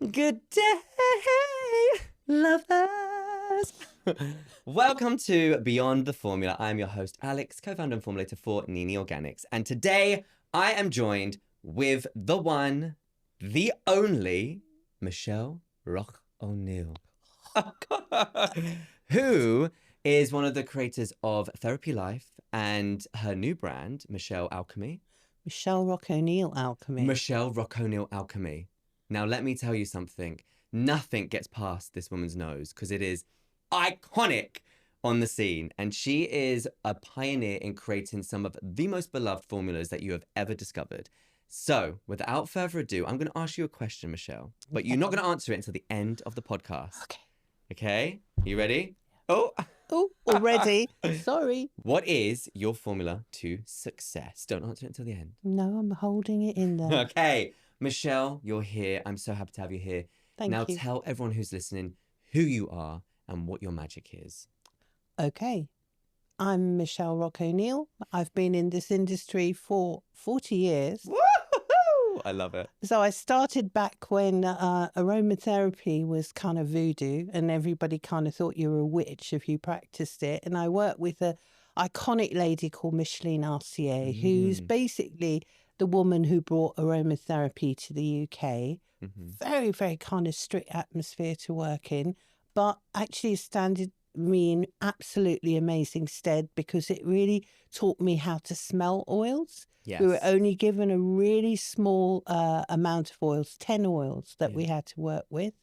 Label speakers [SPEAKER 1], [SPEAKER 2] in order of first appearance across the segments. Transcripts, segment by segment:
[SPEAKER 1] Good day, lovers. Welcome to Beyond the Formula. I'm your host, Alex, co-founder and formulator for Nini Organics. And today I am joined with the one, the only, Michelle Roques-O'Neil, who is one of the creators of Therapy Life and her new brand, Michelle Alchemy.
[SPEAKER 2] Michelle Roques-O'Neil Alchemy.
[SPEAKER 1] Michelle Roques-O'Neil Alchemy. Now, let me tell you something. Nothing gets past this woman's nose because it is iconic on the scene. And she is a pioneer in creating some of the most beloved formulas that you have ever discovered. So, without further ado, I'm going to ask you a question, Michelle. But you're not going to answer it until the end of the podcast.
[SPEAKER 2] Okay.
[SPEAKER 1] Okay? You ready? Oh!
[SPEAKER 2] Oh, already. Sorry.
[SPEAKER 1] What is your formula to success? Don't answer it until the end.
[SPEAKER 2] No, I'm holding it in there.
[SPEAKER 1] Okay. Michelle, you're here. I'm so happy to have you here.
[SPEAKER 2] Thank
[SPEAKER 1] now
[SPEAKER 2] you.
[SPEAKER 1] tell everyone who's listening who you are and what your magic is.
[SPEAKER 2] Okay. I'm Michelle Roques-O'Neil. I've been in this industry for 40 years.
[SPEAKER 1] Woo-hoo-hoo! I love it.
[SPEAKER 2] So I started back when aromatherapy was kind of voodoo and everybody kind of thought you were a witch if you practiced it. And I worked with an iconic lady called Micheline Arcier, who's basically the woman who brought aromatherapy to the UK. Very, very kind of strict atmosphere to work in, but actually standed me in absolutely amazing stead because it really taught me how to smell oils.
[SPEAKER 1] Yes.
[SPEAKER 2] We were only given a really small amount of oils, 10 oils that we had to work with.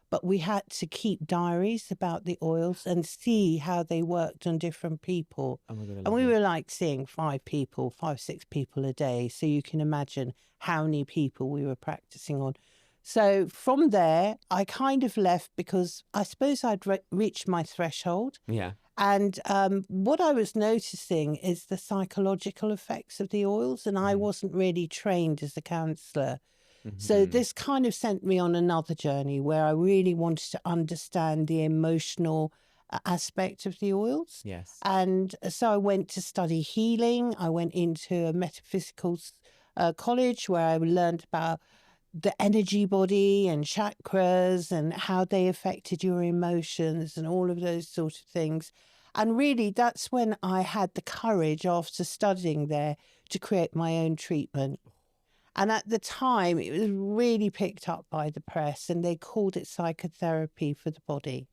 [SPEAKER 2] But we had to keep diaries about the oils and see how they worked on different people.
[SPEAKER 1] Oh my God,
[SPEAKER 2] and we were like seeing 5, 6 people a day. So you can imagine how many people we were practicing on. So from there, I kind of left because I suppose I'd reached my threshold.
[SPEAKER 1] Yeah.
[SPEAKER 2] And what I was noticing is the psychological effects of the oils. And I wasn't really trained as a counsellor. So this kind of sent me on another journey where I really wanted to understand the emotional aspect of the oils.
[SPEAKER 1] Yes.
[SPEAKER 2] And so I went to study healing. I went into a metaphysical college where I learned about the energy body and chakras and how they affected your emotions and all of those sort of things. And really, that's when I had the courage after studying there to create my own treatment. And at the time, it was really picked up by the press and they called it psychotherapy for the body.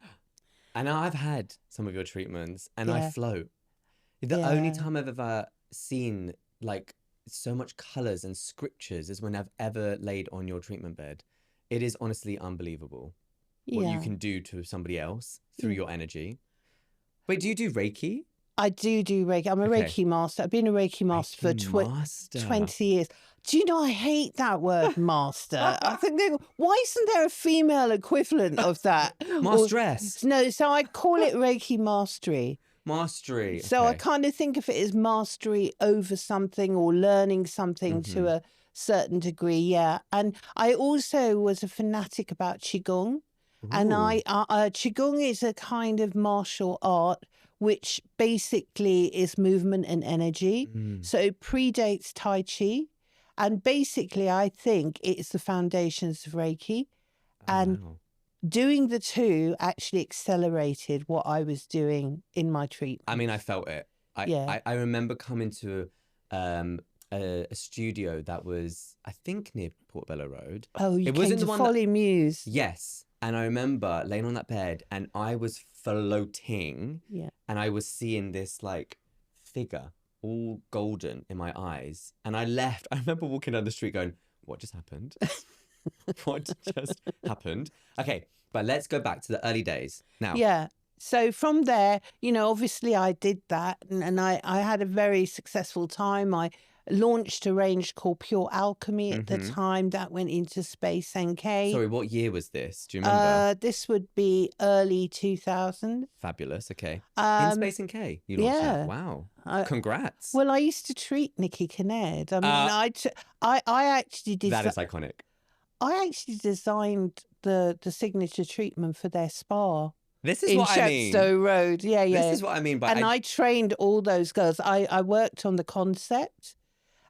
[SPEAKER 1] And I've had some of your treatments and I
[SPEAKER 2] Yeah.
[SPEAKER 1] float. The only
[SPEAKER 2] Yeah.
[SPEAKER 1] time I've ever seen like so much colours and scriptures is when I've ever laid on your treatment bed. It is honestly unbelievable what you can do to somebody else through your energy. Wait, do you do Reiki?
[SPEAKER 2] I do Reiki. I'm a Reiki master. I've been a Reiki master for 20 years. Do you know, I hate that word master. I think, why isn't there a female equivalent of that?
[SPEAKER 1] Masteress.
[SPEAKER 2] No, so I call it Reiki mastery.
[SPEAKER 1] Mastery.
[SPEAKER 2] So I kind of think of it as mastery over something or learning something to a certain degree. Yeah. And I also was a fanatic about Qigong. And Qigong is a kind of martial art which basically is movement and energy. So it predates Tai Chi. And basically, I think it's the foundations of Reiki. And doing the two actually accelerated what I was doing in my treatment.
[SPEAKER 1] I mean, I felt it. I remember coming to a studio that was, I think, near Portobello Road.
[SPEAKER 2] Oh, you
[SPEAKER 1] it
[SPEAKER 2] came
[SPEAKER 1] wasn't
[SPEAKER 2] to
[SPEAKER 1] the one
[SPEAKER 2] Folly Muse.
[SPEAKER 1] Yes. And I remember laying on that bed and I was floating.
[SPEAKER 2] Yeah.
[SPEAKER 1] And I was seeing this like figure all golden in my eyes. And I left. I remember walking down the street going, what just happened? What just happened? Okay, but let's go back to the early days now.
[SPEAKER 2] Yeah. So from there, you know, obviously I did that and I had a very successful time. I launched a range called Pure Alchemy at the time that went into Space NK.
[SPEAKER 1] Sorry, what year was this? Do you remember?
[SPEAKER 2] This would be early 2000.
[SPEAKER 1] Fabulous. Okay. In Space NK, you launched that. Wow. Congrats.
[SPEAKER 2] Well, I used to treat Nikki Kinnaird. I mean, I actually did.
[SPEAKER 1] That is iconic.
[SPEAKER 2] I actually designed the signature treatment for their spa.
[SPEAKER 1] This is
[SPEAKER 2] in
[SPEAKER 1] what I mean.
[SPEAKER 2] Chepstow Road. Yeah.
[SPEAKER 1] This is what I mean by...
[SPEAKER 2] And I trained all those girls. I worked on the concept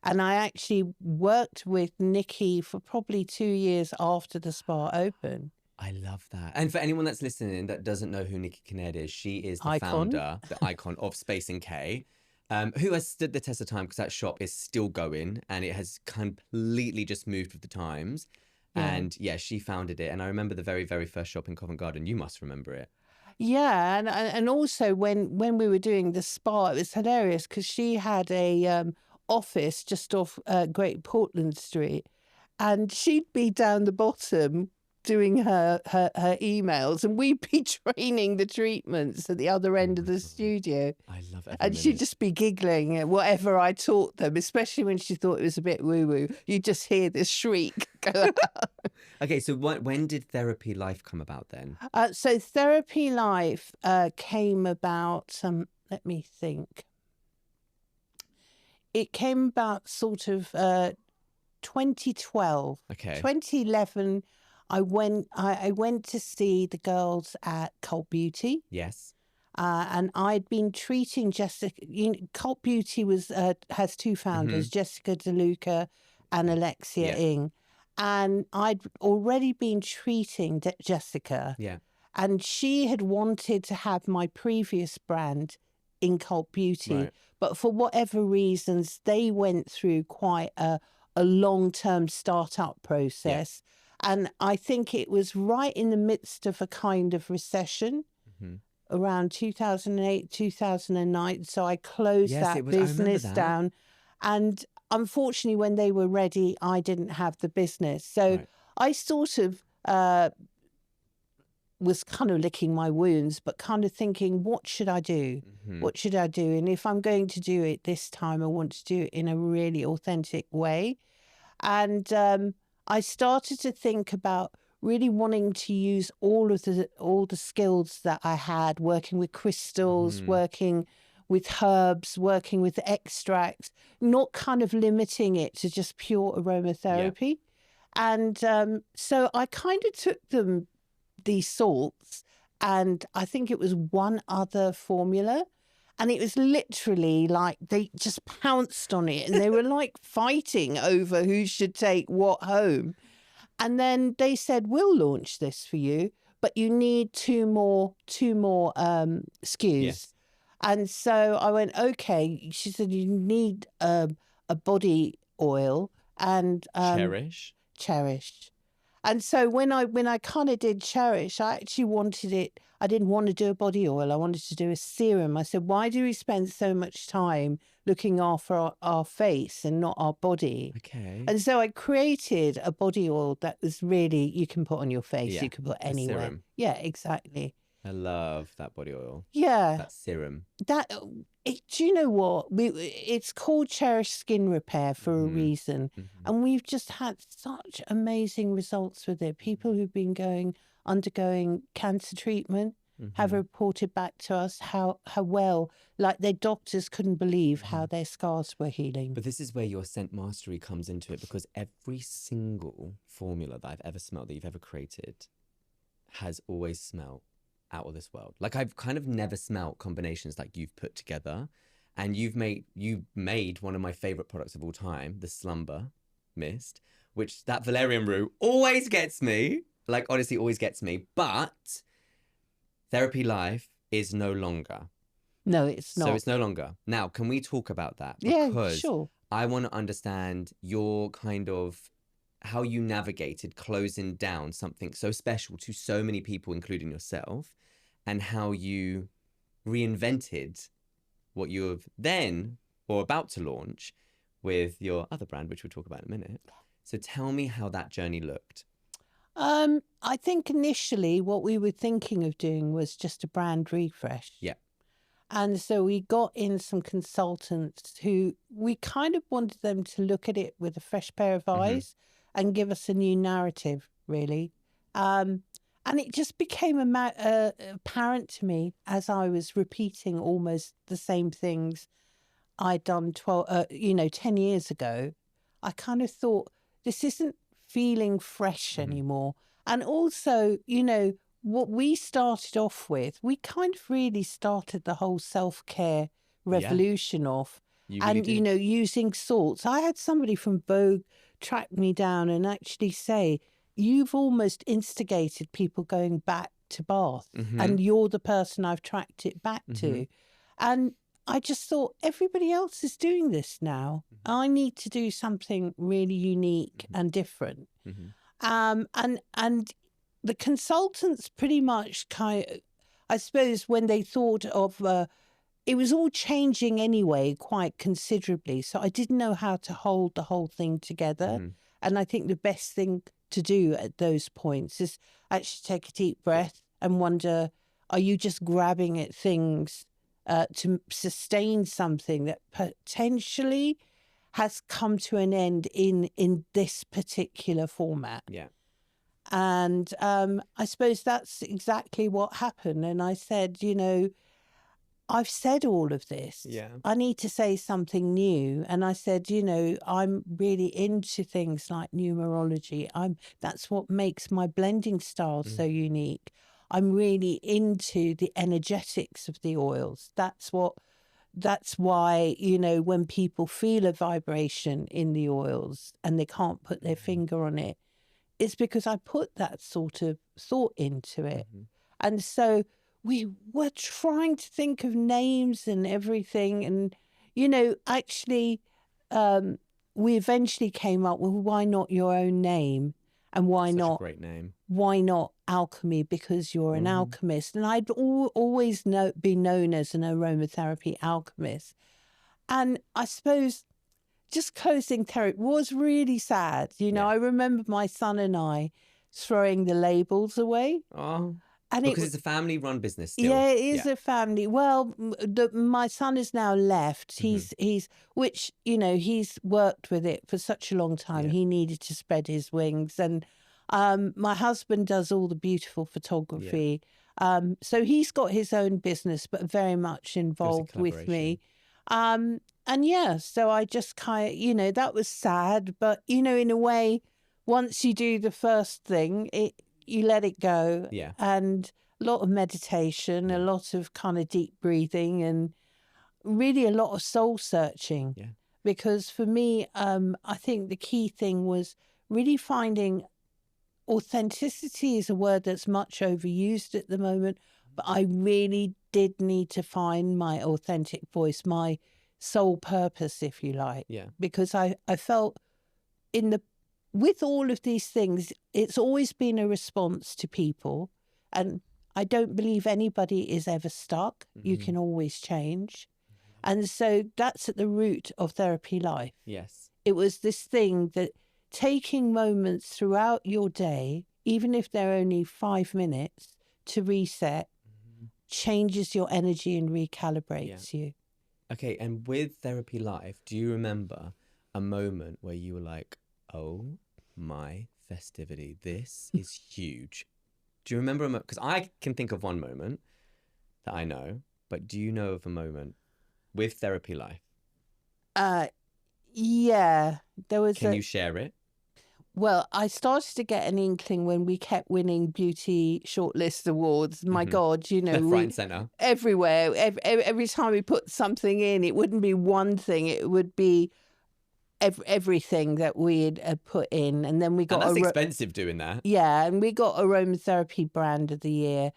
[SPEAKER 2] And I actually worked with Nikki for probably 2 years after the spa opened.
[SPEAKER 1] I love that. And for anyone that's listening that doesn't know who Nikki Kinnaird is, she is the founder, the icon of Space and K, who has stood the test of time because that shop is still going and it has completely just moved with the times.
[SPEAKER 2] Yeah.
[SPEAKER 1] And yeah, she founded it. And I remember the very, very first shop in Covent Garden. You must remember it.
[SPEAKER 2] Yeah, and also when we were doing the spa, it was hilarious because she had a office just off Great Portland Street, and she'd be down the bottom doing her emails, and we'd be training the treatments at the other end of the studio.
[SPEAKER 1] I love every
[SPEAKER 2] And
[SPEAKER 1] minute.
[SPEAKER 2] she'd just be giggling at whatever I taught them, especially when she thought it was a bit woo-woo. You just hear this shriek go out.
[SPEAKER 1] Okay, so when did Therapy Life come about then?
[SPEAKER 2] So Therapy Life came about, let me think. It came about sort of 2012.
[SPEAKER 1] Okay.
[SPEAKER 2] 2011, I went to see the girls at Cult Beauty.
[SPEAKER 1] Yes.
[SPEAKER 2] And I'd been treating Jessica. Cult Beauty has two founders, Jessica DeLuca and Alexia Ng. And I'd already been treating Jessica.
[SPEAKER 1] Yeah.
[SPEAKER 2] And she had wanted to have my previous brand in Cult Beauty.
[SPEAKER 1] Right.
[SPEAKER 2] But for whatever reasons, they went through quite a long-term startup process. Yeah. And I think it was right in the midst of a kind of recession. Around 2008, 2009. So I closed that business down. And unfortunately, when they were ready, I didn't have the business. So I sort of was kind of licking my wounds, but kind of thinking, what should I do? What should I do? And if I'm going to do it this time, I want to do it in a really authentic way. And I started to think about really wanting to use all the skills that I had, working with crystals, working with herbs, working with extracts, not kind of limiting it to just pure aromatherapy. Yeah. And so I kind of took these salts, and I think it was one other formula. And it was literally like they just pounced on it and they were like fighting over who should take what home. And then they said, we'll launch this for you, but you need two more SKUs. Yes. And so I went, okay. She said, you need a body oil and Cherish. And so when I kind of did Cherish, I actually wanted it. I didn't want to do a body oil. I wanted to do a serum. I said, why do we spend so much time looking after our face and not our body? Okay. And so I created a body oil that was really, you can put on your face, you can put anywhere. Serum. Yeah, exactly.
[SPEAKER 1] I love that body oil.
[SPEAKER 2] Yeah.
[SPEAKER 1] That serum.
[SPEAKER 2] Do you know what? It's called Cherish Skin Repair for a reason. And we've just had such amazing results with it. People who've been undergoing cancer treatment have reported back to us how well, like their doctors couldn't believe how their scars were healing.
[SPEAKER 1] But this is where your scent mastery comes into it, because every single formula that I've ever smelled, that you've ever created, has always smelled out of this world. Like, I've kind of never smelled combinations like you've put together. And you made one of my favorite products of all time, the Slumber Mist, which that valerian root always gets me. Like, honestly, always gets me. But Therapy Life is no longer.
[SPEAKER 2] No, it's not.
[SPEAKER 1] So it's no longer. Now, can we talk about that?
[SPEAKER 2] Because sure.
[SPEAKER 1] I want to understand your kind of how you navigated closing down something so special to so many people, including yourself, and how you reinvented what you have then or about to launch with your other brand, which we'll talk about in a minute. So tell me how that journey looked.
[SPEAKER 2] I think initially what we were thinking of doing was just a brand refresh.
[SPEAKER 1] Yeah.
[SPEAKER 2] And so we got in some consultants who we kind of wanted them to look at it with a fresh pair of eyes and give us a new narrative, really. And it just became apparent to me as I was repeating almost the same things I'd done 10 years ago. I kind of thought, this isn't feeling fresh anymore. And also, what we started off with, we kind of really started the whole self-care revolution off
[SPEAKER 1] You really
[SPEAKER 2] and,
[SPEAKER 1] do.
[SPEAKER 2] using salts. I had somebody from Vogue track me down and actually say, you've almost instigated people going back to Bath, and you're the person I've tracked it back to. And I just thought, everybody else is doing this now. I need to do something really unique and different. And the consultants pretty much I suppose when they thought of, it was all changing anyway, quite considerably. So I didn't know how to hold the whole thing together. And I think the best thing to do at those points is actually take a deep breath and wonder, are you just grabbing at things to sustain something that potentially has come to an end in this particular format?
[SPEAKER 1] Yeah.
[SPEAKER 2] And I suppose that's exactly what happened. And I said, I've said all of this.
[SPEAKER 1] Yeah.
[SPEAKER 2] I need to say something new. And I said, I'm really into things like numerology. That's what makes my blending style so unique. I'm really into the energetics of the oils. That's why, when people feel a vibration in the oils and they can't put their finger on it, it's because I put that sort of thought into it. And so we were trying to think of names and everything. And, actually, we eventually came up with, why not your own name? And why
[SPEAKER 1] Such
[SPEAKER 2] not?
[SPEAKER 1] a great name.
[SPEAKER 2] Why not alchemy? Because you're an alchemist. And I'd always been known as an aromatherapy alchemist. And I suppose just closing therapy was really sad. I remember my son and I throwing the labels away.
[SPEAKER 1] Oh.
[SPEAKER 2] And
[SPEAKER 1] because it's a family-run business still.
[SPEAKER 2] Yeah, it is a family. Well, my son has now left. He's worked with it for such a long time. He needed to spread his wings. And my husband does all the beautiful photography. So he's got his own business, but very much involved with me. So I just kind of, that was sad. But, in a way, once you do the first thing, you let it go.
[SPEAKER 1] Yeah.
[SPEAKER 2] And a lot of meditation, a lot of kind of deep breathing, and really a lot of soul searching.
[SPEAKER 1] Yeah.
[SPEAKER 2] Because for me, I think the key thing was really finding authenticity is a word that's much overused at the moment, but I really did need to find my authentic voice, my soul purpose, if you like.
[SPEAKER 1] Yeah.
[SPEAKER 2] Because I felt with all of these things, it's always been a response to people. And I don't believe anybody is ever stuck. You can always change. And so that's at the root of Therapy Life.
[SPEAKER 1] Yes.
[SPEAKER 2] It was this thing that taking moments throughout your day, even if they're only 5 minutes, to reset, changes your energy and recalibrates you.
[SPEAKER 1] Okay, and with Therapy Life, do you remember a moment where you were like, oh my festivity, this is huge? Do you remember a moment? Because I can think of one moment that I know, but do you know of a moment with Therapy Life?
[SPEAKER 2] Yeah, there was.
[SPEAKER 1] Can you share it?
[SPEAKER 2] Well, I started to get an inkling when we kept winning beauty shortlist awards. My God,
[SPEAKER 1] Left, right, and centre.
[SPEAKER 2] Everywhere. Every time we put something in, it wouldn't be one thing; it would be everything that we had put in. And then we got.
[SPEAKER 1] And that's expensive doing that.
[SPEAKER 2] Yeah, and we got Aromatherapy Brand of the Year,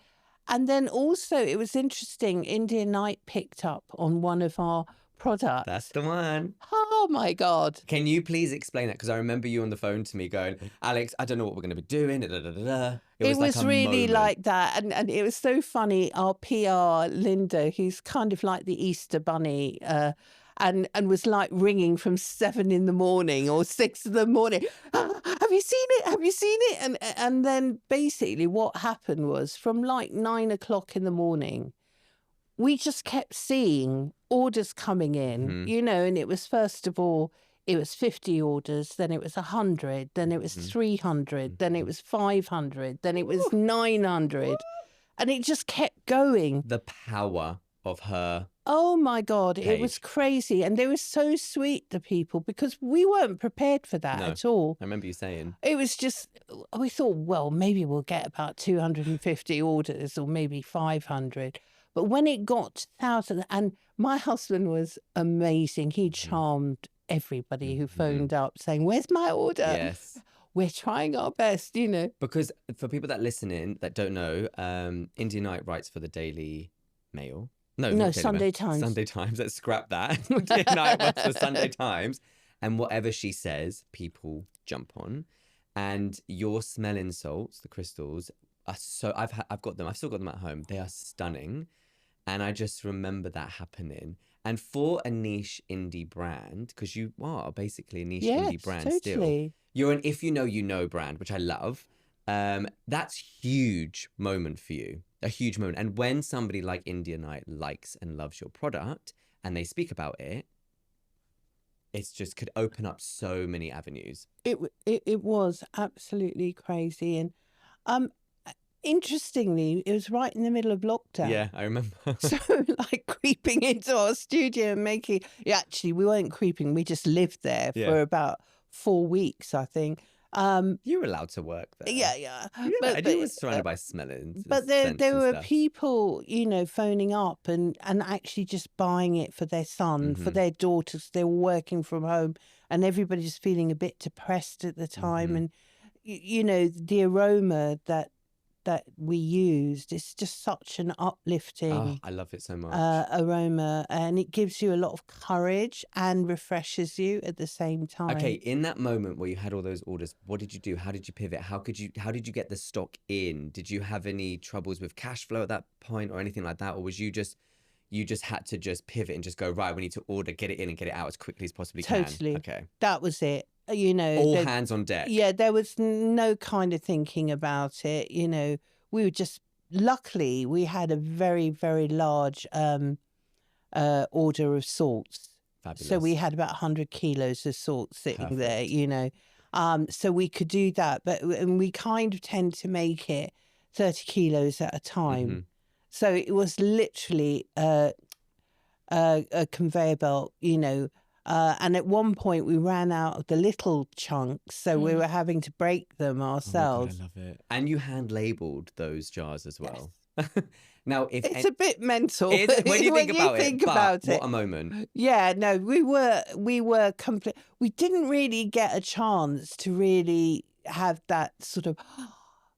[SPEAKER 2] and then also it was interesting. India Night picked up on one of our products.
[SPEAKER 1] That's the one.
[SPEAKER 2] Oh my God.
[SPEAKER 1] Can you please explain that? Because I remember you on the phone to me going, Alex, I don't know what we're going to be doing. Da, da, da, da. It was like
[SPEAKER 2] really
[SPEAKER 1] moment.
[SPEAKER 2] like that. And it was so funny. Our PR, Linda, who's kind of like the Easter bunny, and was like ringing from 7 a.m. or 6 a.m. Have you seen it? Have you seen it? And then basically what happened was from like 9 o'clock in the morning, we just kept seeing orders coming in, and it was, first of all, it was 50 orders, then it was 100, then it was 300, then it was 500, then it was 900, and it just kept going.
[SPEAKER 1] The power of her.
[SPEAKER 2] Oh my God,
[SPEAKER 1] page.
[SPEAKER 2] It was crazy. And they were so sweet, the people, because we weren't prepared for that at all.
[SPEAKER 1] I remember you saying.
[SPEAKER 2] It was just, we thought, well, maybe we'll get about 250 orders or maybe 500. But when it got to thousands, and my husband was amazing. He charmed everybody who phoned up saying, "Where's my order?"
[SPEAKER 1] Yes.
[SPEAKER 2] We're trying our best,
[SPEAKER 1] Because for people that listen in that don't know, India Knight writes for the Daily Mail. No,
[SPEAKER 2] No,
[SPEAKER 1] not Daily
[SPEAKER 2] Sunday
[SPEAKER 1] Mail.
[SPEAKER 2] Times.
[SPEAKER 1] Sunday Times. Let's scrap that. India Knight works for Sunday Times. And whatever she says, people jump on. And your smelling salts, the crystals, are so I've got them. I've still got them at home. They are stunning. And I just remember that happening. And for a niche indie brand, because you are basically a niche indie brand
[SPEAKER 2] totally.
[SPEAKER 1] still, you're an if you know brand, which I love. That's huge moment for you, a huge moment. And when somebody like India Knight likes and loves your product and they speak about it, it's just could open up so many avenues.
[SPEAKER 2] It was absolutely crazy. And interestingly, it was right in the middle of lockdown.
[SPEAKER 1] Yeah, I remember.
[SPEAKER 2] So like creeping into our studio and actually we weren't creeping, we just lived there for about 4 weeks, I think.
[SPEAKER 1] You were allowed to work there.
[SPEAKER 2] Yeah.
[SPEAKER 1] But you were surrounded by smelling.
[SPEAKER 2] But there were people, phoning up and actually just buying it for their son, for their daughters. They were working from home, and everybody's feeling a bit depressed at the time. And the aroma that we used, it's just such an uplifting
[SPEAKER 1] I love it so much.
[SPEAKER 2] Aroma, and it gives you a lot of courage and refreshes you at the same time.
[SPEAKER 1] Okay, in that moment where you had all those orders, what did you do? How did you pivot? How did you get the stock in? Did you have any troubles with cash flow at that point or anything like that? Or was you just had to just pivot and just go, right, we need to order, get it in and get it out as quickly as possibly can?
[SPEAKER 2] Totally.
[SPEAKER 1] Okay.
[SPEAKER 2] That was it.
[SPEAKER 1] All hands on deck.
[SPEAKER 2] Yeah, there was no kind of thinking about it. We were just, luckily, we had a very, very large order of salts.
[SPEAKER 1] Fabulous.
[SPEAKER 2] So we had about 100 kilos of salt sitting there, so we could do that. And we kind of tend to make it 30 kilos at a time. So it was literally a conveyor belt, and at one point we ran out of the little chunks, so we were having to break them ourselves.
[SPEAKER 1] Oh my God, I love it. And you hand labeled those jars as well. Yes. Now,
[SPEAKER 2] it's a bit mental
[SPEAKER 1] when you think about it. What a moment!
[SPEAKER 2] Yeah, no, we were complete. We didn't really get a chance to really have that sort of.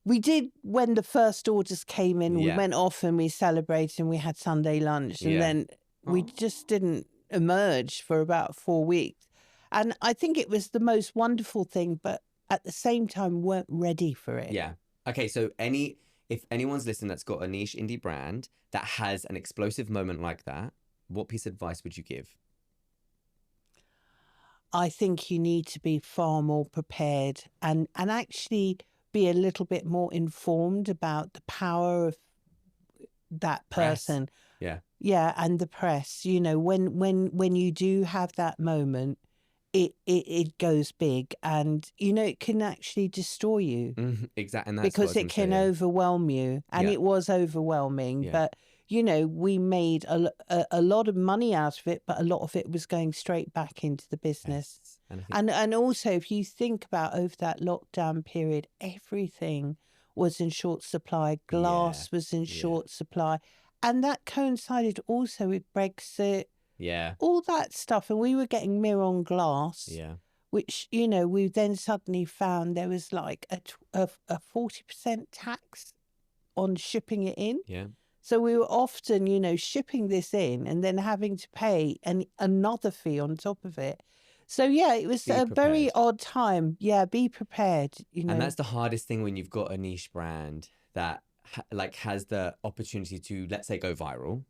[SPEAKER 2] We did when the first orders came in. We went off and we celebrated and we had Sunday lunch, and then we just didn't emerge for about 4 weeks. And I think it was the most wonderful thing, but at the same time weren't ready for it.
[SPEAKER 1] Yeah. Okay, so if anyone's listening that's got a niche indie brand that has an explosive moment like that, what piece of advice would you give?
[SPEAKER 2] I think you need to be far more prepared and actually be a little bit more informed about the power of that person.
[SPEAKER 1] Press. Yeah.
[SPEAKER 2] Yeah, and the press. When you do have that moment, it goes big, and it can actually destroy you.
[SPEAKER 1] Exactly, and
[SPEAKER 2] because it can overwhelm you, and it was overwhelming.
[SPEAKER 1] Yeah.
[SPEAKER 2] But we made a lot of money out of it, but a lot of it was going straight back into the business.
[SPEAKER 1] Yes.
[SPEAKER 2] And also, if you think about over that lockdown period, everything was in short supply. Glass was in short supply. And that coincided also with Brexit.
[SPEAKER 1] Yeah.
[SPEAKER 2] All that stuff. And we were getting mirror glass.
[SPEAKER 1] Yeah.
[SPEAKER 2] Which, we then suddenly found there was like a 40% tax on shipping it in.
[SPEAKER 1] Yeah.
[SPEAKER 2] So we were often, shipping this in and then having to pay another fee on top of it. So, yeah, it was a very odd time. Yeah, be prepared.
[SPEAKER 1] And that's the hardest thing when you've got a niche brand that has the opportunity to, let's say, go viral.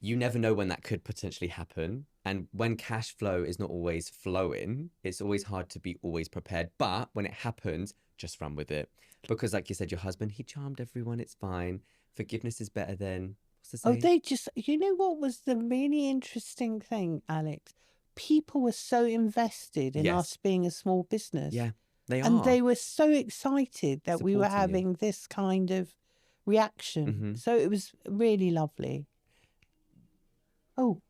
[SPEAKER 1] You never know when that could potentially happen. And when cash flow is not always flowing, it's always hard to be always prepared. But when it happens, just run with it. Because like you said, your husband, he charmed everyone. It's fine. Forgiveness is better than, what's the saying?
[SPEAKER 2] Oh, they just, what was the really interesting thing, Alex? People were so invested in us being a small business.
[SPEAKER 1] Yeah, they are.
[SPEAKER 2] And they were so excited that we were having this kind of reaction. So it was really lovely. Oh.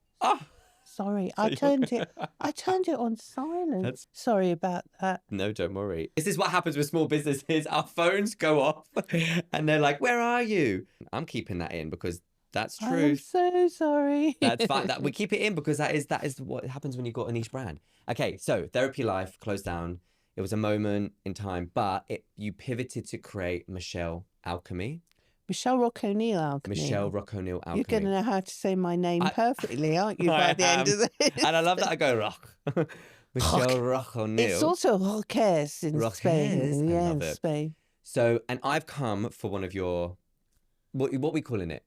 [SPEAKER 2] Sorry, I turned it on silent. Sorry about that.
[SPEAKER 1] No, don't worry. This is what happens with small businesses. Our phones go off and they're like, where are you? I'm keeping that in because That's
[SPEAKER 2] I'm
[SPEAKER 1] truth.
[SPEAKER 2] so sorry.
[SPEAKER 1] That's fine. That we keep it in because that is what happens when you've got a niche brand. Okay, so Therapy Life closed down. It was a moment in time, but you pivoted to create Michelle Alchemy.
[SPEAKER 2] Michelle Roques-O'Neil Alchemy.
[SPEAKER 1] Michelle Roques-O'Neil Alchemy.
[SPEAKER 2] You're going to know how to say my name perfectly, aren't you,
[SPEAKER 1] I
[SPEAKER 2] by the end of this?
[SPEAKER 1] And I love that I go Rock. Michelle Roques-O'Neil.
[SPEAKER 2] It's also Roques in Spain.
[SPEAKER 1] I
[SPEAKER 2] Yeah,
[SPEAKER 1] love
[SPEAKER 2] in
[SPEAKER 1] it.
[SPEAKER 2] Spain.
[SPEAKER 1] So, and I've come for one of your, what are we calling it?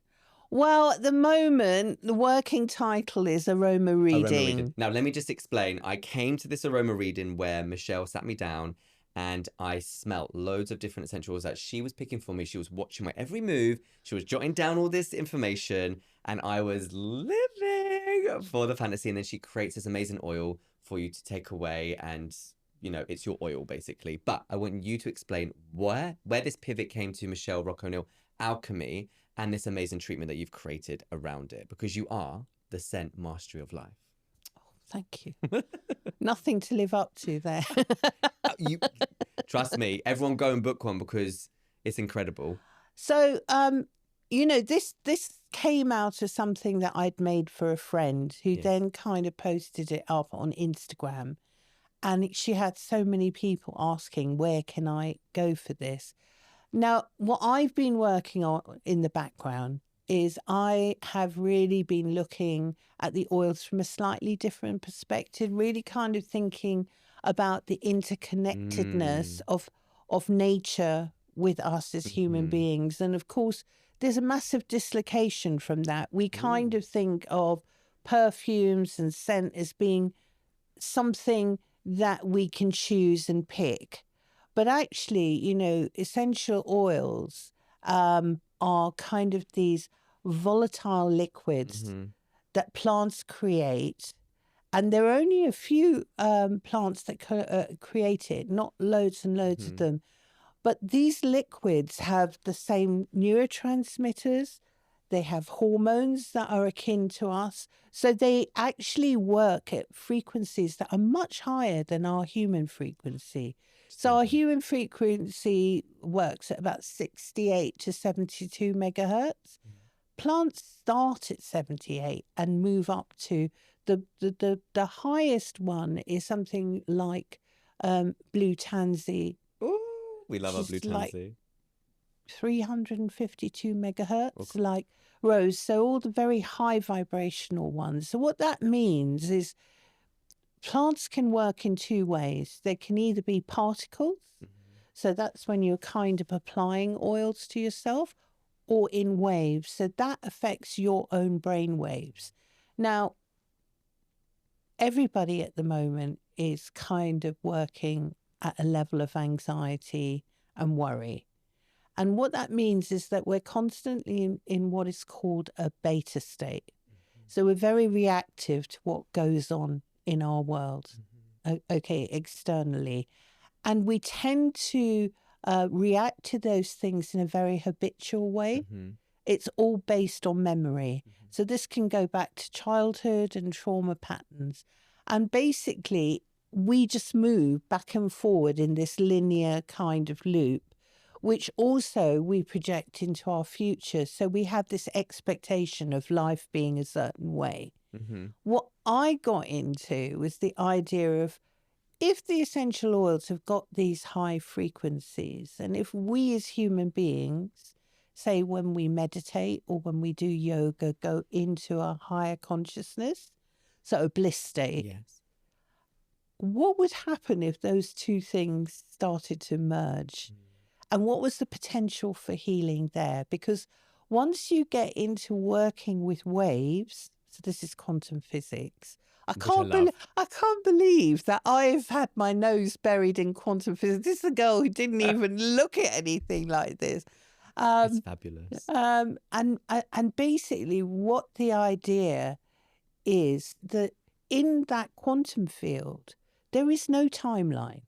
[SPEAKER 2] Well, at the moment, the working title is Aroma Reading.
[SPEAKER 1] Now, let me just explain. I came to this aroma reading where Michelle sat me down and I smelt loads of different essential oils that she was picking for me. She was watching my every move. She was jotting down all this information and I was living for the fantasy. And then she creates this amazing oil for you to take away and, you know, it's your oil basically. But I want you to explain where this pivot came to Michelle Roques-O'Neil Alchemy and this amazing treatment that you've created around it, because you are the scent mastery of life.
[SPEAKER 2] Oh, thank you. Nothing to live up to there.
[SPEAKER 1] You trust me, everyone go and book one because it's incredible.
[SPEAKER 2] So, you know, this came out of something that I'd made for a friend who then kind of posted it up on Instagram. And she had so many people asking, where can I go for this? Now, what I've been working on in the background is I have really been looking at the oils from a slightly different perspective, really kind of thinking about the interconnectedness of nature with us as human beings. And of course, there's a massive dislocation from that. We kind of think of perfumes and scent as being something that we can choose and pick. But actually, you know, essential oils are kind of these volatile liquids that plants create. And there are only a few plants that create it, not loads and loads of them. But these liquids have the same neurotransmitters. They have hormones that are akin to us. So they actually work at frequencies that are much higher than our human frequency. So our human frequency works at about 68 to 72 megahertz. Plants start at 78 and move up to the highest one is something like blue tansy.
[SPEAKER 1] Ooh, we love our blue tansy.
[SPEAKER 2] Like 352 megahertz, like rose. So all the very high vibrational ones. So what that means is plants can work in two ways. They can either be particles, so that's when you're kind of applying oils to yourself, or in waves. So that affects your own brain waves. Now, everybody at the moment is kind of working at a level of anxiety and worry. And what that means is that we're constantly in what is called a beta state. So we're very reactive to what goes on in our world, okay, externally. And we tend to react to those things in a very habitual way. It's all based on memory. So this can go back to childhood and trauma patterns. And basically, we just move back and forward in this linear kind of loop, which also we project into our future. So we have this expectation of life being a certain way. What I got into was the idea of, if the essential oils have got these high frequencies, and if we as human beings, say when we meditate or when we do yoga, go into a higher consciousness, so a bliss state, what would happen if those two things started to merge? And what was the potential for healing there? Because once you get into working with waves, so this is quantum physics, I can't believe that I've had my nose buried in quantum physics. This is a girl who didn't even look at anything like this.
[SPEAKER 1] It's fabulous.
[SPEAKER 2] And basically what the idea is that in that quantum field, there is no timeline.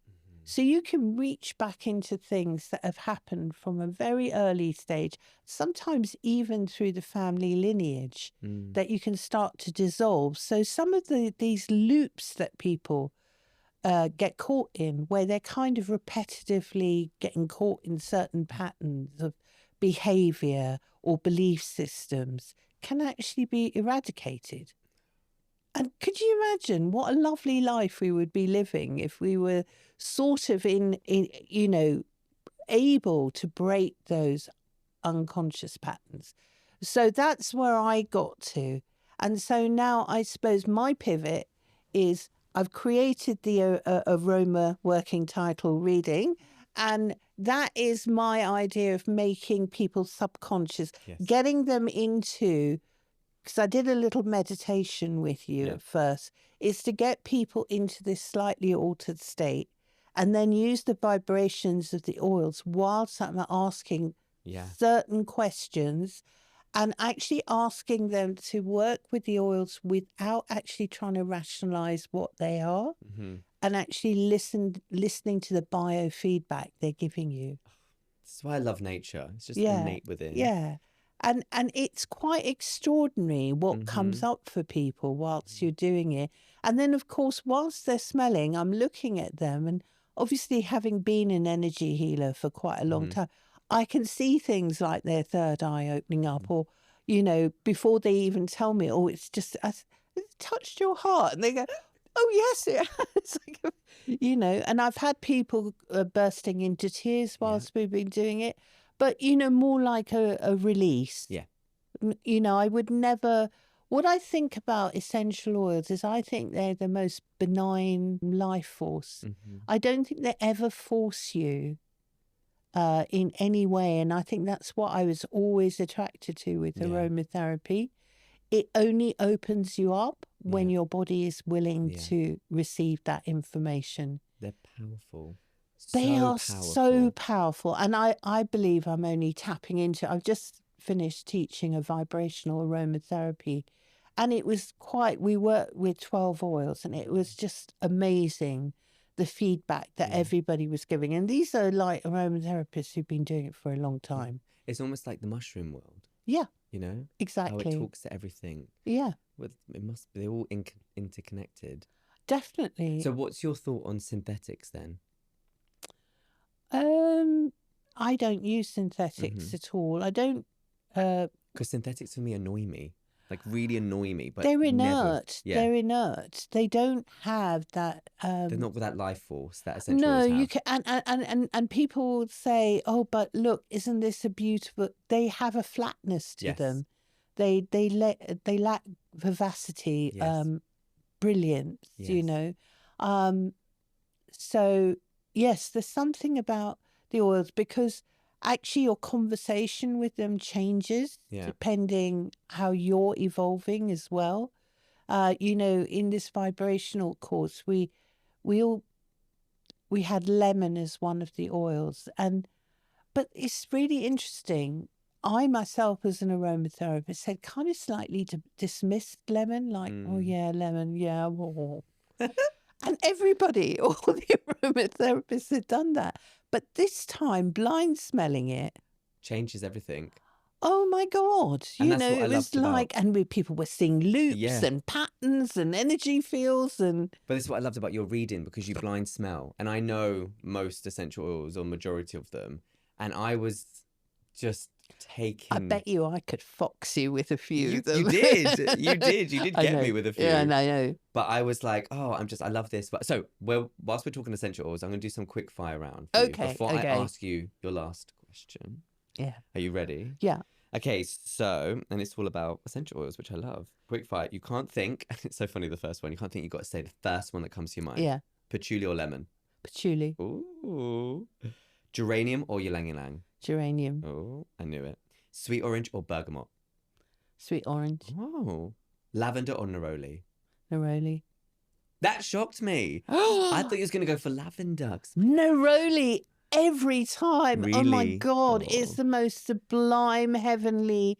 [SPEAKER 2] So you can reach back into things that have happened from a very early stage, sometimes even through the family lineage, that you can start to dissolve. So some of these loops that people get caught in, where they're kind of repetitively getting caught in certain patterns of behavior or belief systems, can actually be eradicated. And could you imagine what a lovely life we would be living if we were sort of in you know, able to break those unconscious patterns? So that's where I got to. And so now I suppose my pivot is I've created the aroma working title reading. And that is my idea of making people subconscious,
[SPEAKER 1] Yes.
[SPEAKER 2] getting them into, because I did a little meditation with you at first, is to get people into this slightly altered state and then use the vibrations of the oils whilst I'm asking certain questions and actually asking them to work with the oils without actually trying to rationalize what they are and actually listening to the biofeedback they're giving you.
[SPEAKER 1] That's why I love nature. It's just innate within.
[SPEAKER 2] Yeah. And it's quite extraordinary what comes up for people whilst you're doing it. And then, of course, whilst they're smelling, I'm looking at them. And obviously, having been an energy healer for quite a long time, I can see things like their third eye opening up or, you know, before they even tell me, oh, it's just, it touched your heart. And they go, oh, yes, it has. Like, you know, and I've had people bursting into tears whilst we've been doing it. But, you know, more like a release.
[SPEAKER 1] Yeah.
[SPEAKER 2] You know, I would never... What I think about essential oils is I think they're the most benign life force. I don't think they ever force you in any way. And I think that's what I was always attracted to with aromatherapy. It only opens you up when your body is willing to receive that information.
[SPEAKER 1] They're powerful.
[SPEAKER 2] They are so powerful. And I believe I'm only tapping into... I've just finished teaching a vibrational aromatherapy. And it was quite... We worked with 12 oils and it was just amazing, the feedback that everybody was giving. And these are like aromatherapists who've been doing it for a long time.
[SPEAKER 1] It's almost like the mushroom world.
[SPEAKER 2] Yeah.
[SPEAKER 1] You know?
[SPEAKER 2] Exactly.
[SPEAKER 1] How it talks to everything.
[SPEAKER 2] Yeah.
[SPEAKER 1] It must be... They're all interconnected.
[SPEAKER 2] Definitely.
[SPEAKER 1] So what's your thought on synthetics then?
[SPEAKER 2] I don't use synthetics at all. I don't...
[SPEAKER 1] Because synthetics for me annoy me. Like really annoy me. But
[SPEAKER 2] they're inert.
[SPEAKER 1] Never,
[SPEAKER 2] They're inert. They don't have that...
[SPEAKER 1] they're not with that life force that essential
[SPEAKER 2] no,
[SPEAKER 1] oils have.
[SPEAKER 2] you can... And people would say, oh, but look, isn't this a beautiful... They have a flatness to them. They lack vivacity, brilliance, you know. So, yes, there's something about the oils because actually your conversation with them changes depending how you're evolving as well. You know, in this vibrational course, we had lemon as one of the oils, but it's really interesting. I myself, as an aromatherapist, had kind of slightly dismissed lemon, like, oh yeah, lemon, yeah. And everybody, all the aromatherapists had done that. But this time, blind smelling it
[SPEAKER 1] changes everything.
[SPEAKER 2] Oh my God.
[SPEAKER 1] And
[SPEAKER 2] You
[SPEAKER 1] that's
[SPEAKER 2] know,
[SPEAKER 1] what I
[SPEAKER 2] it was
[SPEAKER 1] loved about...
[SPEAKER 2] like, and people were seeing loops and patterns and energy fields and...
[SPEAKER 1] But this is what I loved about your reading, because you blind smell. And I know most essential oils, or majority of them. And I was just taking...
[SPEAKER 2] I bet you I could fox you with a few of them.
[SPEAKER 1] You did. You did get me with a few.
[SPEAKER 2] Yeah, I know.
[SPEAKER 1] But I was like, oh, I love this. But so, whilst we're talking essential oils, I'm going to do some quick fire round for you before I ask you your last question.
[SPEAKER 2] Yeah.
[SPEAKER 1] Are you ready?
[SPEAKER 2] Yeah.
[SPEAKER 1] Okay, so, and it's all about essential oils, which I love. Quick fire. You can't think. It's so funny, the first one. You can't think. You've got to say the first one that comes to your mind.
[SPEAKER 2] Yeah.
[SPEAKER 1] Patchouli or lemon?
[SPEAKER 2] Patchouli.
[SPEAKER 1] Ooh. Geranium or ylang ylang?
[SPEAKER 2] Geranium.
[SPEAKER 1] Oh, I knew it. Sweet orange or bergamot?
[SPEAKER 2] Sweet orange.
[SPEAKER 1] Oh. Lavender or neroli?
[SPEAKER 2] Neroli.
[SPEAKER 1] That shocked me. I thought you was going to go for lavender.
[SPEAKER 2] Neroli every time.
[SPEAKER 1] Really?
[SPEAKER 2] Oh my God. It's the most sublime, heavenly...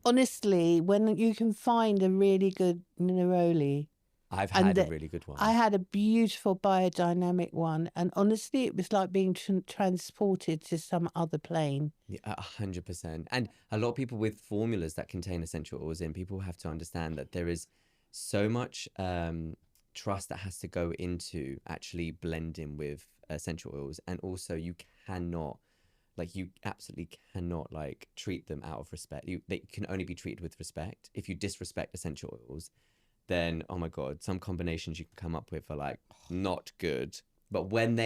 [SPEAKER 2] Honestly, when you can find a really good neroli...
[SPEAKER 1] I've had a really good one.
[SPEAKER 2] I had a beautiful biodynamic one, and honestly, it was like being transported to some other plane.
[SPEAKER 1] Yeah, 100%. And a lot of people with formulas that contain essential oils in, people have to understand that there is so much trust that has to go into actually blending with essential oils, and also you cannot Like you absolutely cannot like treat them out of respect. They can only be treated with respect. If you disrespect essential oils, then oh my god, some combinations you can come up with are like not good. But when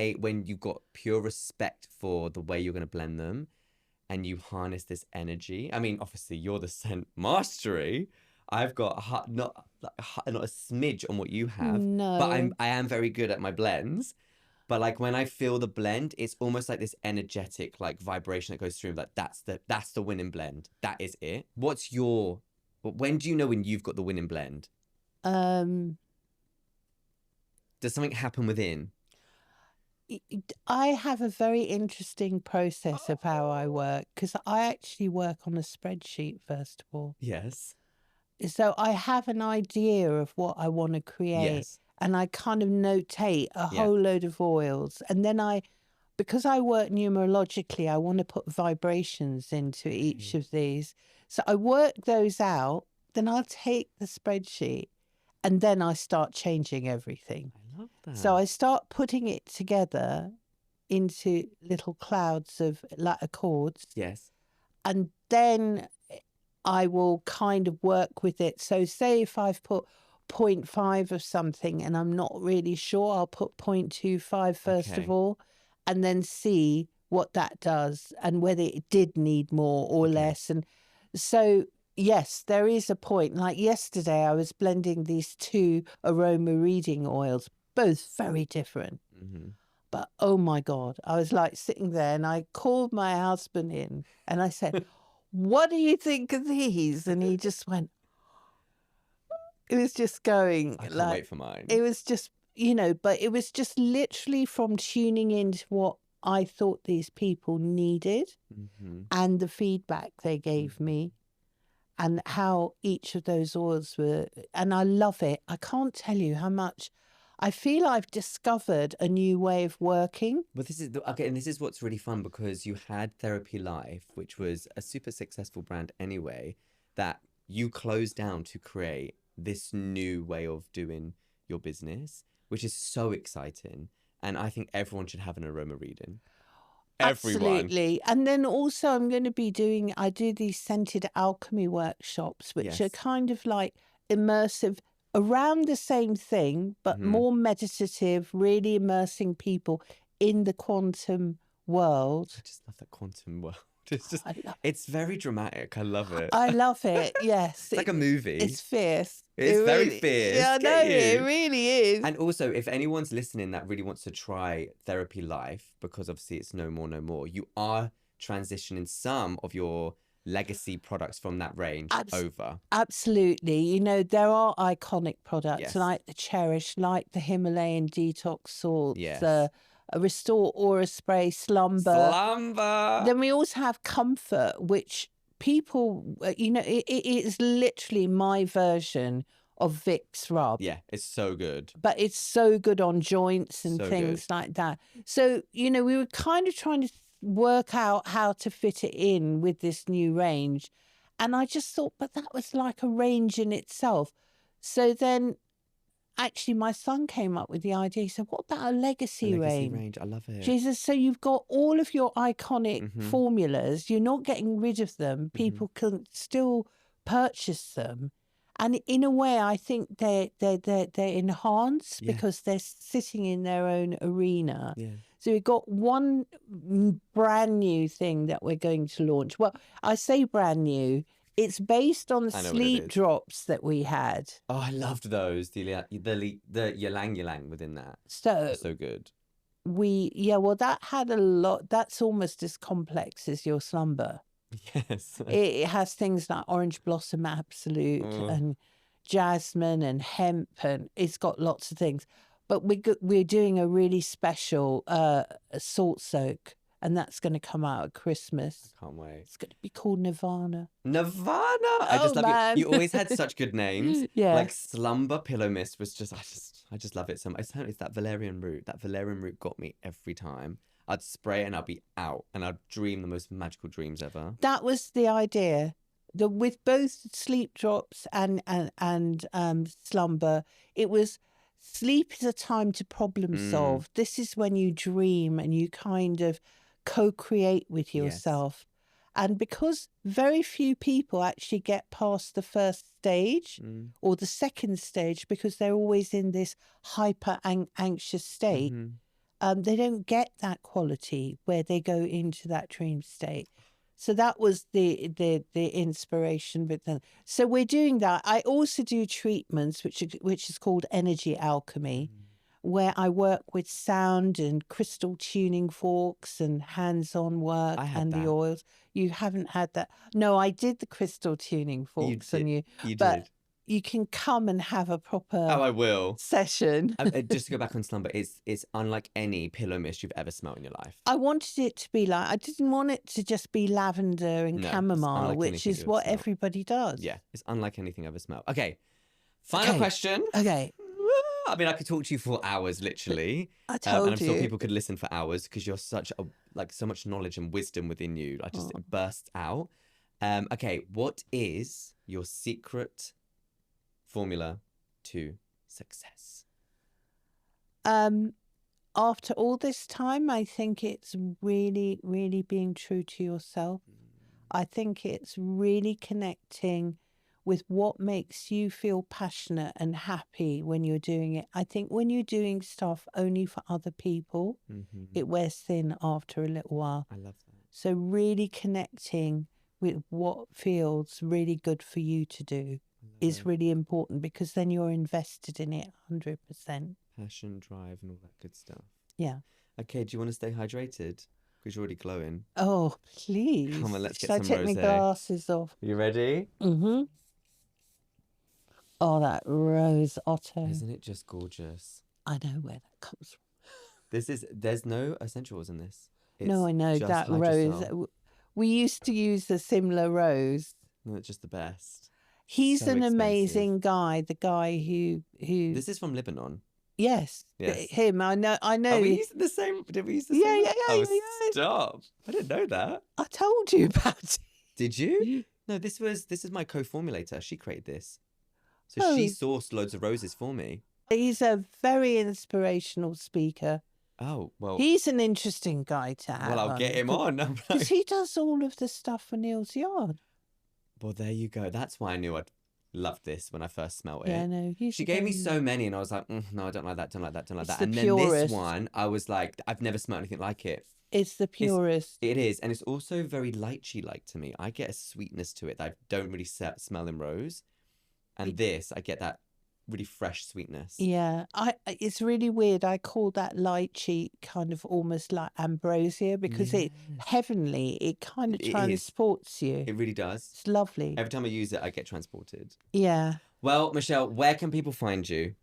[SPEAKER 1] you've got pure respect for the way you're going to blend them, and you harness this energy. I mean, obviously you're the scent mastery. I've got not a smidge on what you have, but
[SPEAKER 2] No.
[SPEAKER 1] I am very good at my blends. But like when I feel the blend, it's almost like this energetic like vibration that goes through. Like that's the winning blend. That is it. When do you know when you've got the winning blend?
[SPEAKER 2] Um,
[SPEAKER 1] Does something happen within?
[SPEAKER 2] I have a very interesting process of how I work because I actually work on a spreadsheet, first of all.
[SPEAKER 1] Yes.
[SPEAKER 2] So I have an idea of what I want to create,
[SPEAKER 1] Yes.
[SPEAKER 2] and I kind of notate a
[SPEAKER 1] Yeah.
[SPEAKER 2] whole load of oils. And then because I work numerologically, I want to put vibrations into each of these. So I work those out, then I'll take the spreadsheet and then I start changing everything.
[SPEAKER 1] I love that.
[SPEAKER 2] So I start putting it together into little clouds of like accords.
[SPEAKER 1] Yes.
[SPEAKER 2] And then I will kind of work with it. So say if I've put 0.5 of something and I'm not really sure, I'll put 0.25 first of all, and then see what that does and whether it did need more or less. And so, yes, there is a point. Like yesterday, I was blending these two aroma reading oils, both very different.
[SPEAKER 1] Mm-hmm.
[SPEAKER 2] But oh my God, I was like sitting there and I called my husband in and I said, what do you think of these? And he just went, it was just going.
[SPEAKER 1] I can't
[SPEAKER 2] like,
[SPEAKER 1] wait for mine.
[SPEAKER 2] It was just, but it was just literally from tuning into what I thought these people needed and the feedback they gave me and how each of those oils were. And I love it. I can't tell you how much I feel I've discovered a new way of working.
[SPEAKER 1] But this is and this is what's really fun because you had Therapy Life, which was a super successful brand anyway, that you closed down to create this new way of doing your business, which is so exciting. And I think everyone should have an aroma reading.
[SPEAKER 2] Absolutely. And then also I'm going to be I do these scented alchemy workshops, which are kind of like immersive around the same thing, but more meditative, really immersing people in the quantum world.
[SPEAKER 1] I just love that quantum world. It's very dramatic. I love it.
[SPEAKER 2] I love it. Yes.
[SPEAKER 1] It's like a movie.
[SPEAKER 2] It's fierce.
[SPEAKER 1] It's very fierce.
[SPEAKER 2] Yeah, I know. It really is.
[SPEAKER 1] And also, if anyone's listening that really wants to try Therapy Life, because obviously it's no more, you are transitioning some of your legacy products from that range over.
[SPEAKER 2] Absolutely. There are iconic products like the Cherish, like the Himalayan Detox Salts, the Restore Aura Spray, Slumber. Then we also have Comfort, which people, it is literally my version of Vicks Rub.
[SPEAKER 1] Yeah, it's so good.
[SPEAKER 2] But it's so good on joints and things like that. So, we were kind of trying to work out how to fit it in with this new range. And I just thought, but that was like a range in itself. So then actually my son came up with the idea. He said, what about a legacy range?
[SPEAKER 1] I love it.
[SPEAKER 2] Jesus, so you've got all of your iconic formulas. You're not getting rid of them. People can still purchase them. And in a way, I think they're enhanced because they're sitting in their own arena. Yeah. So we've got one brand new thing that we're going to launch. Well, I say brand new. It's based on the sleep drops that we had.
[SPEAKER 1] Oh, I loved those. The ylang ylang within that.
[SPEAKER 2] So
[SPEAKER 1] good.
[SPEAKER 2] That had a lot. That's almost as complex as your slumber.
[SPEAKER 1] Yes.
[SPEAKER 2] It has things like Orange Blossom Absolute and Jasmine and Hemp, and it's got lots of things. But we're doing a really special salt soak, and that's going to come out at Christmas.
[SPEAKER 1] I can't wait.
[SPEAKER 2] It's going to be called Nirvana.
[SPEAKER 1] Nirvana! I just love it. You always had such good names.
[SPEAKER 2] Yeah.
[SPEAKER 1] Like Slumber Pillow Mist was just, I just love it so much. It's that valerian root. That valerian root got me every time. I'd spray it and I'd be out and I'd dream the most magical dreams ever.
[SPEAKER 2] That was the idea. With both sleep drops and slumber, it was sleep is a time to problem solve. This is when you dream and you kind of co-create with
[SPEAKER 1] Yes.
[SPEAKER 2] yourself. And because very few people actually get past the first stage or the second stage, because they're always in this hyper anxious state, they don't get that quality where they go into that dream state. So that was the inspiration with them. So we're doing that. I also do treatments, which is called energy alchemy, where I work with sound and crystal tuning forks and hands-on work and the oils. You haven't had that? No, I did the crystal tuning forks on you. But
[SPEAKER 1] did.
[SPEAKER 2] You can come and have a proper
[SPEAKER 1] I will.
[SPEAKER 2] session.
[SPEAKER 1] Just to go back on slumber, it's unlike any pillow mist you've ever smelled in your life.
[SPEAKER 2] I wanted it to be like, I didn't want it to just be lavender and chamomile, which is what everybody does.
[SPEAKER 1] Yeah, it's unlike anything I've ever smelled. Okay, final question.
[SPEAKER 2] Okay.
[SPEAKER 1] I mean, I could talk to you for hours, literally.
[SPEAKER 2] I told
[SPEAKER 1] and I'm
[SPEAKER 2] you.
[SPEAKER 1] sure people could listen for hours because you're such so much knowledge and wisdom within you. It bursts out. Okay, what is your secret formula to success?
[SPEAKER 2] After all this time, I think it's really, really being true to yourself. I think it's really connecting with what makes you feel passionate and happy when you're doing it. I think when you're doing stuff only for other people, it wears thin after a little while.
[SPEAKER 1] I love that.
[SPEAKER 2] So really connecting with what feels really good for you to do is really important, because then you're invested in it 100%.
[SPEAKER 1] Passion, drive, and all that good stuff.
[SPEAKER 2] Yeah.
[SPEAKER 1] Okay, do you want to stay hydrated? Because you're already glowing.
[SPEAKER 2] Oh, please.
[SPEAKER 1] Come on, let's get
[SPEAKER 2] some rosé. Should I take my glasses off?
[SPEAKER 1] You ready?
[SPEAKER 2] Mm-hmm. Oh, that rose otto.
[SPEAKER 1] Isn't it just gorgeous?
[SPEAKER 2] I know where that comes from.
[SPEAKER 1] There's no essentials in this.
[SPEAKER 2] No, I know that
[SPEAKER 1] hydrosol.
[SPEAKER 2] rose. We used to use a similar rose.
[SPEAKER 1] No, it's just the best.
[SPEAKER 2] He's an amazing guy. The guy who.
[SPEAKER 1] This is from Lebanon.
[SPEAKER 2] Yes. Him. I know.
[SPEAKER 1] Are we using the same? Did we use the same?
[SPEAKER 2] Yeah.
[SPEAKER 1] Oh, stop! I didn't know that.
[SPEAKER 2] I told you about it.
[SPEAKER 1] Did you? No, this is my co-formulator. She created this. So she sourced loads of roses for me.
[SPEAKER 2] He's a very inspirational speaker.
[SPEAKER 1] Oh, well.
[SPEAKER 2] He's an interesting guy to have.
[SPEAKER 1] Well, I'll get him on.
[SPEAKER 2] Because he does all of the stuff for Neil's Yard.
[SPEAKER 1] Well, there you go. That's why I knew I'd love this when I first smelled it.
[SPEAKER 2] Yeah, no.
[SPEAKER 1] She gave me so many and I was like, no, I don't like that, don't like that, don't like that. And then
[SPEAKER 2] purest.
[SPEAKER 1] This one, I was like, I've never smelled anything like it.
[SPEAKER 2] It's the purest.
[SPEAKER 1] It is. And it's also very lychee-like to me. I get a sweetness to it that I don't really smell in rose. And this, I get that really fresh sweetness.
[SPEAKER 2] Yeah, it's really weird. I call that lychee kind of almost like ambrosia, because it's heavenly. It kind of transports you.
[SPEAKER 1] It really does.
[SPEAKER 2] It's lovely.
[SPEAKER 1] Every time I use it, I get transported.
[SPEAKER 2] Yeah.
[SPEAKER 1] Well, Michelle, where can people find you?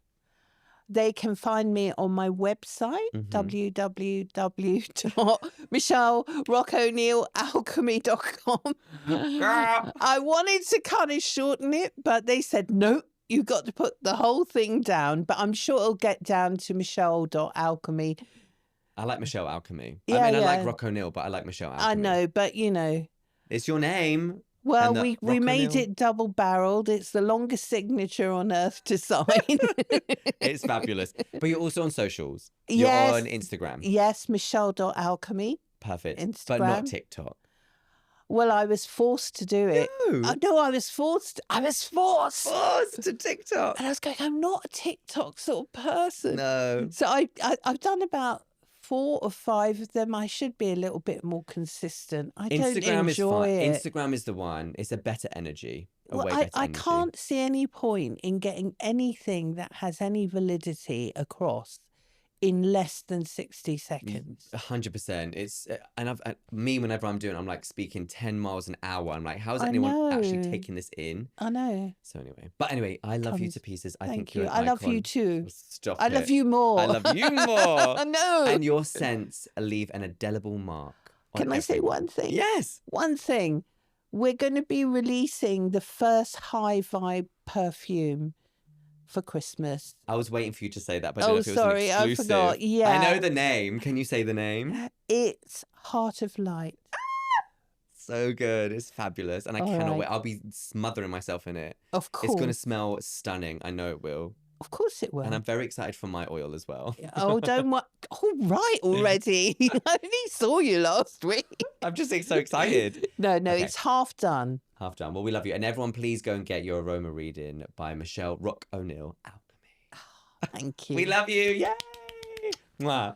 [SPEAKER 2] They can find me on my website, www.michelleroquesoneilalchemy.com. I wanted to kind of shorten it, but they said, no, you've got to put the whole thing down. But I'm sure it'll get down to michelle.alchemy.
[SPEAKER 1] I like Michelle Alchemy.
[SPEAKER 2] Yeah,
[SPEAKER 1] I like Roque O'Neil, but I like Michelle Alchemy.
[SPEAKER 2] I know, but
[SPEAKER 1] it's your name.
[SPEAKER 2] Well, we made it double-barreled. It's the longest signature on earth to sign.
[SPEAKER 1] It's fabulous. But you're also on socials.
[SPEAKER 2] Yes.
[SPEAKER 1] You're on Instagram.
[SPEAKER 2] Yes, michelle.alchemy.
[SPEAKER 1] Perfect.
[SPEAKER 2] Instagram.
[SPEAKER 1] But not TikTok.
[SPEAKER 2] Well, I was forced to do it.
[SPEAKER 1] No.
[SPEAKER 2] I was forced.
[SPEAKER 1] Forced to TikTok.
[SPEAKER 2] And I was going, I'm not a TikTok sort of person.
[SPEAKER 1] No.
[SPEAKER 2] So I've done about 4 or 5 of them. I should be a little bit more consistent.
[SPEAKER 1] Instagram
[SPEAKER 2] is fun.
[SPEAKER 1] Instagram is the one. It's a better energy.
[SPEAKER 2] I can't see any point in getting anything that has any validity across in less than 60 seconds.
[SPEAKER 1] 100%. It's whenever I'm doing it, I'm like speaking 10 miles an hour. I'm like, how is anyone actually taking this in?
[SPEAKER 2] I know.
[SPEAKER 1] So anyway, I love you to pieces. I think you're an
[SPEAKER 2] I love
[SPEAKER 1] icon.
[SPEAKER 2] you too.
[SPEAKER 1] Stop
[SPEAKER 2] I love you more.
[SPEAKER 1] I love you more.
[SPEAKER 2] I know.
[SPEAKER 1] And your scents leave an indelible mark.
[SPEAKER 2] Can I say one thing?
[SPEAKER 1] Yes.
[SPEAKER 2] One thing. We're going to be releasing the first high vibe perfume for Christmas.
[SPEAKER 1] I was waiting for you to say that, but I didn't know if it was an exclusive.
[SPEAKER 2] I forgot. Yeah.
[SPEAKER 1] I know the name. Can you say the name?
[SPEAKER 2] It's Heart of Light.
[SPEAKER 1] So good. It's fabulous. And I cannot wait. I'll be smothering myself in it.
[SPEAKER 2] Of course.
[SPEAKER 1] It's going to smell stunning. I know it will.
[SPEAKER 2] Of course it will.
[SPEAKER 1] And I'm very excited for my oil as well.
[SPEAKER 2] Oh, don't worry. All right already. I only saw you last week.
[SPEAKER 1] I'm just so excited.
[SPEAKER 2] No,
[SPEAKER 1] Okay.
[SPEAKER 2] it's half done.
[SPEAKER 1] Half done. Well, we love you. And everyone, please go and get your aroma reading by Michelle Roques-O'Neil, Alchemy.
[SPEAKER 2] Thank you.
[SPEAKER 1] We love you. Yay! Mwah.